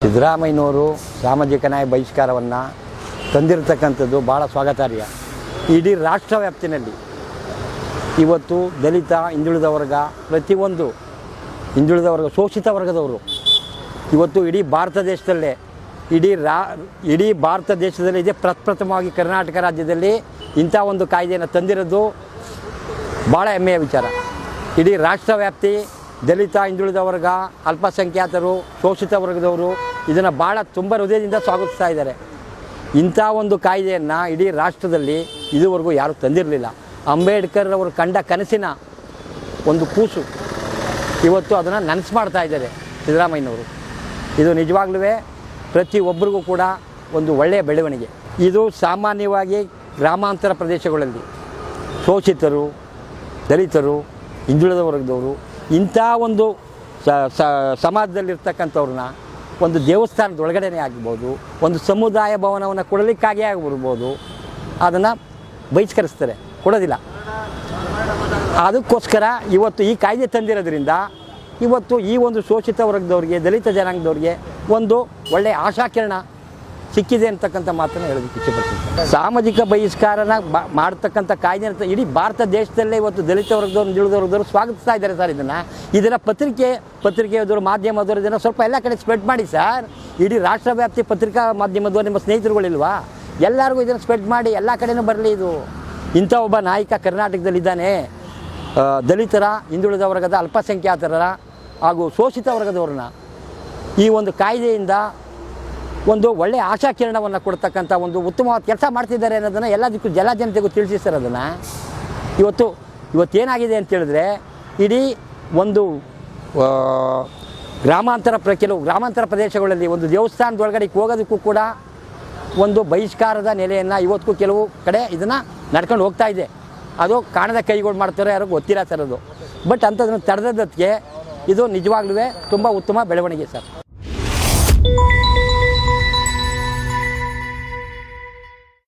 ಸಿದ್ದರಾಮಯ್ಯನವರು ಸಾಮಾಜಿಕ ನ್ಯಾಯ ಬಹಿಷ್ಕಾರವನ್ನು ತಂದಿರತಕ್ಕಂಥದ್ದು ಭಾಳ ಸ್ವಾಗತಾರ್ಹ. ಇಡೀ ರಾಷ್ಟ್ರ ವ್ಯಾಪ್ತಿನಲ್ಲಿ ಇವತ್ತು ದಲಿತ, ಹಿಂದುಳಿದ ವರ್ಗ, ಪ್ರತಿಯೊಂದು ಹಿಂದುಳಿದ ವರ್ಗ, ಶೋಷಿತ ವರ್ಗದವರು ಇವತ್ತು ಇಡೀ ಭಾರತ ದೇಶದಲ್ಲೇ ಇಡೀ ಭಾರತ ದೇಶದಲ್ಲಿ ಇದೆ. ಪ್ರಪ್ರಥಮವಾಗಿ ಕರ್ನಾಟಕ ರಾಜ್ಯದಲ್ಲಿ ಇಂಥ ಒಂದು ಕಾಯ್ದೆಯನ್ನು ತಂದಿರೋದು ಭಾಳ ಹೆಮ್ಮೆಯ ವಿಚಾರ. ಇಡೀ ರಾಷ್ಟ್ರ ವ್ಯಾಪ್ತಿ ದಲಿತ, ಹಿಂದುಳಿದ ವರ್ಗ, ಅಲ್ಪಸಂಖ್ಯಾತರು, ಶೋಷಿತ ವರ್ಗದವರು ಇದನ್ನು ಭಾಳ ತುಂಬ ಹೃದಯದಿಂದ ಸ್ವಾಗತಿಸ್ತಾ ಇದ್ದಾರೆ. ಇಂಥ ಒಂದು ಕಾಯ್ದೆಯನ್ನು ಇಡೀ ರಾಷ್ಟ್ರದಲ್ಲಿ ಇದುವರೆಗೂ ಯಾರೂ ತಂದಿರಲಿಲ್ಲ. ಅಂಬೇಡ್ಕರ್ ಅವರು ಕಂಡ ಕನಸಿನ ಒಂದು ಕೂಸು ಇವತ್ತು ಅದನ್ನು ನನಸು ಮಾಡ್ತಾ ಇದ್ದಾರೆ ಸಿದ್ದರಾಮಯ್ಯನವರು. ಇದು ನಿಜವಾಗ್ಲೂ ಪ್ರತಿಯೊಬ್ಬರಿಗೂ ಕೂಡ ಒಂದು ಒಳ್ಳೆಯ ಬೆಳವಣಿಗೆ. ಇದು ಸಾಮಾನ್ಯವಾಗಿ ಗ್ರಾಮಾಂತರ ಪ್ರದೇಶಗಳಲ್ಲಿ ಶೋಷಿತರು, ದಲಿತರು, ಹಿಂದುಳಿದ ವರ್ಗದವರು ಇಂಥ ಒಂದು ಸಮಾಜದಲ್ಲಿರ್ತಕ್ಕಂಥವ್ರನ್ನ ಒಂದು ದೇವಸ್ಥಾನದ ಒಳಗಡೆನೇ ಆಗ್ಬೋದು, ಒಂದು ಸಮುದಾಯ ಭವನವನ್ನು ಕೊಡಲಿಕ್ಕಾಗೇ ಆಗಿರ್ಬೋದು, ಅದನ್ನು ಬಹಿಷ್ಕರಿಸ್ತಾರೆ, ಕೊಡೋದಿಲ್ಲ. ಅದಕ್ಕೋಸ್ಕರ ಇವತ್ತು ಈ ಕಾಯ್ದೆ ತಂದಿರೋದ್ರಿಂದ ಇವತ್ತು ಈ ಒಂದು ಶೋಷಿತ ವರ್ಗದವ್ರಿಗೆ, ದಲಿತ ಜನಾಂಗದವ್ರಿಗೆ ಒಂದು ಒಳ್ಳೆಯ ಆಶಾಕಿರಣ ಸಿಕ್ಕಿದೆ ಅಂತಕ್ಕಂಥ ಮಾತನ್ನು ಹೇಳೋದಕ್ಕೆ ಇಷ್ಟಪಡ್ತೀನಿ. ಸಾಮಾಜಿಕ ಬಹಿಷ್ಕಾರನ ಮಾಡ್ತಕ್ಕಂಥ ಕಾಯ್ದೆ ಅಂತ ಇಡೀ ಭಾರತ ದೇಶದಲ್ಲೇ ಇವತ್ತು ದಲಿತ ವರ್ಗದವ್ರು, ಹಿಂದುಳಿದ ವರ್ಗದವರು ಸ್ವಾಗತಿಸ್ತಾ ಇದ್ದಾರೆ ಸರ್. ಇದನ್ನು ಪತ್ರಿಕೆಯವರು, ಮಾಧ್ಯಮದವರು ಇದನ್ನು ಸ್ವಲ್ಪ ಎಲ್ಲ ಕಡೆ ಸ್ಪ್ರೆಡ್ ಮಾಡಿ ಸರ್. ಇಡೀ ರಾಷ್ಟ್ರ ವ್ಯಾಪ್ತಿ ಪತ್ರಿಕಾ ಮಾಧ್ಯಮದವರು ನಿಮ್ಮ ಸ್ನೇಹಿತರುಗಳಿಲ್ವಾ? ಎಲ್ಲರಿಗೂ ಇದನ್ನು ಸ್ಪ್ರೆಡ್ ಮಾಡಿ, ಎಲ್ಲ ಕಡೆಯೂ ಬರಲಿ. ಇದು ಇಂಥ ಒಬ್ಬ ನಾಯಕ ಕರ್ನಾಟಕದಲ್ಲಿದ್ದಾನೆ. ದಲಿತರ, ಹಿಂದುಳಿದ ವರ್ಗದ, ಅಲ್ಪಸಂಖ್ಯಾತರ ಹಾಗೂ ಶೋಷಿತ ವರ್ಗದವ್ರನ್ನ ಈ ಒಂದು ಕಾಯ್ದೆಯಿಂದ ಒಂದು ಒಳ್ಳೆಯ ಆಶಾಕಿರಣವನ್ನು ಕೊಡ್ತಕ್ಕಂಥ ಒಂದು ಉತ್ತಮವಾದ ಕೆಲಸ ಮಾಡ್ತಿದ್ದಾರೆ ಅನ್ನೋದನ್ನು ಎಲ್ಲದಕ್ಕೂ ಜನತೆಗೂ ತಿಳಿಸಿ ಸರ್. ಅದನ್ನು ಇವತ್ತೇನಾಗಿದೆ ಅಂತೇಳಿದ್ರೆ ಇಡೀ ಒಂದು ಕೆಲವು ಗ್ರಾಮಾಂತರ ಪ್ರದೇಶಗಳಲ್ಲಿ ಒಂದು ದೇವಸ್ಥಾನದೊಳಗಡೆ ಹೋಗೋದಕ್ಕೂ ಕೂಡ ಒಂದು ಬಹಿಷ್ಕಾರದ ನೆಲೆಯನ್ನು ಇವತ್ತಿಗೂ ಕೆಲವು ಕಡೆ ಇದನ್ನು ನಡ್ಕೊಂಡು ಹೋಗ್ತಾ ಇದೆ. ಅದು ಕಾಣದ ಕೈಗಳು ಮಾಡ್ತಾರೆ, ಯಾರಿಗೂ ಗೊತ್ತಿಲ್ಲ ಸರ್ ಅದು. ಬಟ್ ಅಂಥದನ್ನು ತಡೆದದ್ದಕ್ಕೆ ಇದು ನಿಜವಾಗ್ಲೂ ತುಂಬ ಉತ್ತಮ ಬೆಳವಣಿಗೆ ಸರ್.